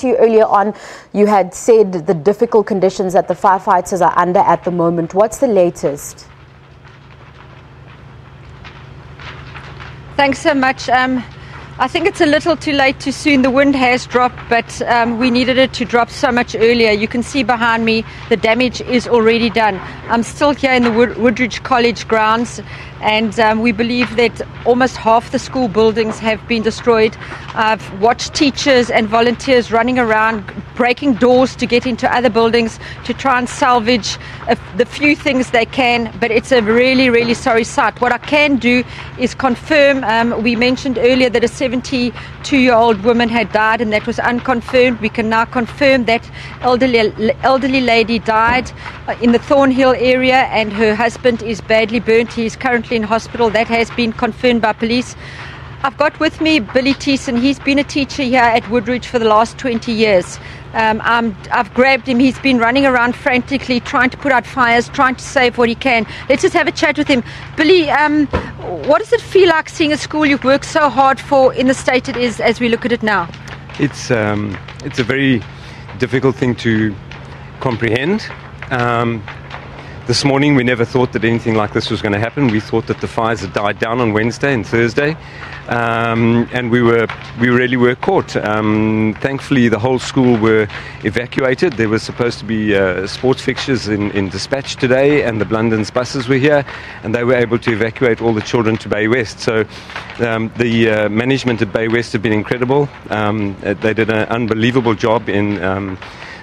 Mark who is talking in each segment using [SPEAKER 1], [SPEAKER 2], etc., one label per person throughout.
[SPEAKER 1] to you earlier on, you had said the difficult conditions that the firefighters are under at the moment. What's the latest?
[SPEAKER 2] Thanks so much. I think it's a little too late too soon. The wind has dropped, but we needed it to drop so much earlier. You can see behind me the damage is already done. I'm still here in the Woodridge College grounds, and we believe that almost half the school buildings have been destroyed. I've watched teachers and volunteers running around, breaking doors to get into other buildings to try and salvage the few things they can, but it's a really, really sorry sight. What I can do is confirm, we mentioned earlier that a 72-year-old woman had died, and that was unconfirmed. We can now confirm that elderly lady died in the Thornhill area, and her husband is badly burnt. He is currently in hospital. That has been confirmed by police. I've got with me Billy Thiessen. He's been a teacher here at Woodridge for the last 20 years. I've grabbed him. He's been running around frantically trying to put out fires, trying to save what he can. Let's just have a chat with him. Billy, what does it feel like seeing a school you've worked so hard for in the state it is as we look at it now?
[SPEAKER 3] It's a very difficult thing to comprehend. This morning we never thought that anything like this was going to happen. We thought that the fires had died down on Wednesday and Thursday, and we really were caught. Thankfully the whole school were evacuated. There was supposed to be sports fixtures in dispatch today, and the Blundens buses were here, and they were able to evacuate all the children to Bay West. So the management at Bay West have been incredible. They did an unbelievable job in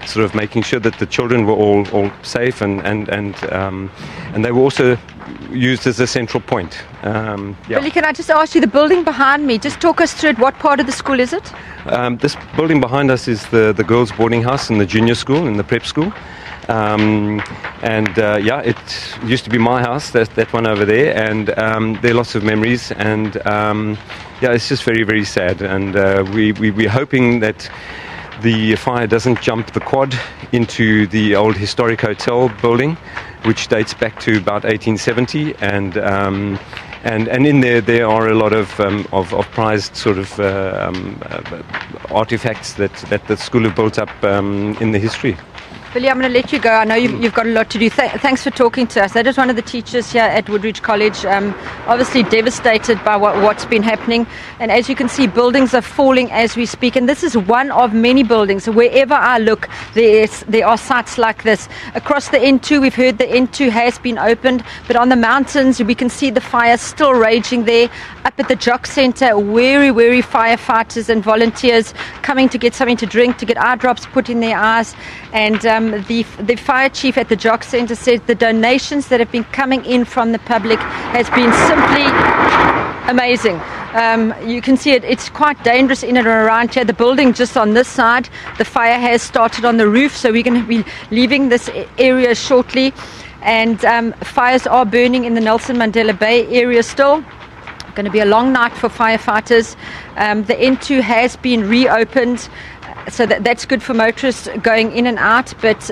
[SPEAKER 3] sort of making sure that the children were all safe, and they were also used as a central point.
[SPEAKER 2] Billy, can I just ask you, the building behind me, just talk us through it. What part of the school is it?
[SPEAKER 3] This building behind us is the girls' boarding house and the junior school and the prep school. It used to be my house, that one over there, and there are lots of memories, and it's just very, very sad, and we're hoping that the fire doesn't jump the quad into the old historic hotel building, which dates back to about 1870, and in there are a lot of prized sort of artifacts that the school have built up in the history.
[SPEAKER 2] Billy, I'm going to let you go. I know you've got a lot to do. Thanks for talking to us. That is one of the teachers here at Woodridge College, obviously devastated by what's been happening. And as you can see, buildings are falling as we speak. And this is one of many buildings. Wherever I look, there are sites like this. Across the N2, we've heard the N2 has been opened. But on the mountains, we can see the fire still raging there. Up at the Jock Centre, weary firefighters and volunteers coming to get something to drink, to get eye drops put in their eyes. And the fire chief at the Jock Centre said the donations that have been coming in from the public has been simply amazing. You can see it's quite dangerous in and around here. The building just on this side, the fire has started on the roof, so we're going to be leaving this area shortly. And fires are burning in the Nelson Mandela Bay area still. Going to be a long night for firefighters. The N2 has been reopened, so that's good for motorists going in and out, but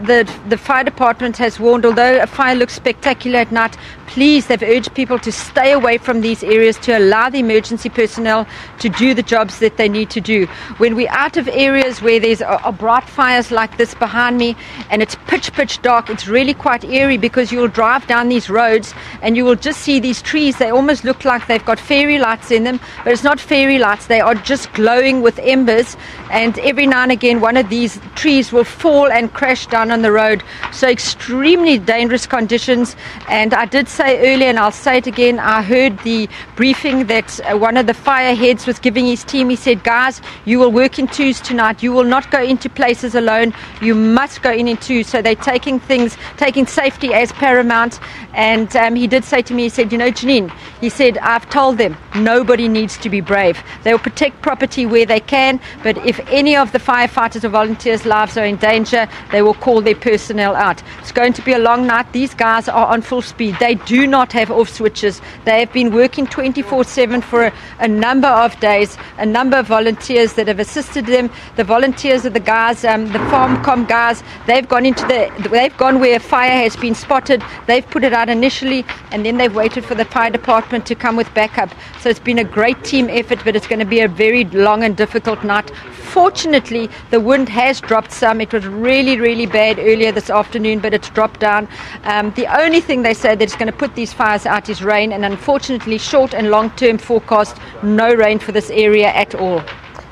[SPEAKER 2] the fire department has warned, although a fire looks spectacular at night, please, they've urged people to stay away from these areas, to allow the emergency personnel to do the jobs that they need to do. When we're out of areas where there's bright fires like this behind me, and it's pitch dark, it's really quite eerie, because you'll drive down these roads and you will just see these trees. They almost look like they've got fairy lights in them, but it's not fairy lights. They are just glowing with embers, and every now and again one of these trees will fall and crash down on the road. So extremely dangerous conditions. And I did say earlier, and I'll say it again, I heard the briefing that one of the fire heads was giving his team. He said, guys, you will work in twos tonight. You will not go into places alone. You must go in twos. So they're taking safety as paramount. And he did say to me, he said, Janine, he said, I've told them nobody needs to be brave. They'll protect property where they can, but if any of the firefighters or volunteers' lives are in danger, they will call call their personnel out. It's going to be a long night. These guys are on full speed. They do not have off switches. They have been working 24/7 for a number of days. A number of volunteers that have assisted them. The volunteers are the guys, the FarmCom guys. They've gone where a fire has been spotted. They've put it out initially, and then they've waited for the fire department to come with backup. So it's been a great team effort, but it's going to be a very long and difficult night. Fortunately, the wind has dropped some. It was really, really bad earlier this afternoon, but it's dropped down. The only thing they say that's going to put these fires out is rain, and unfortunately, short and long-term forecast, no rain for this area at all.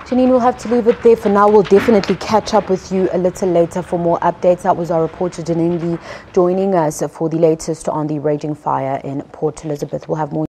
[SPEAKER 1] Janine, we'll have to leave it there for now. We'll definitely catch up with you a little later for more updates. That was our reporter Janine Lee joining us for the latest on the raging fire in Port Elizabeth. We'll have more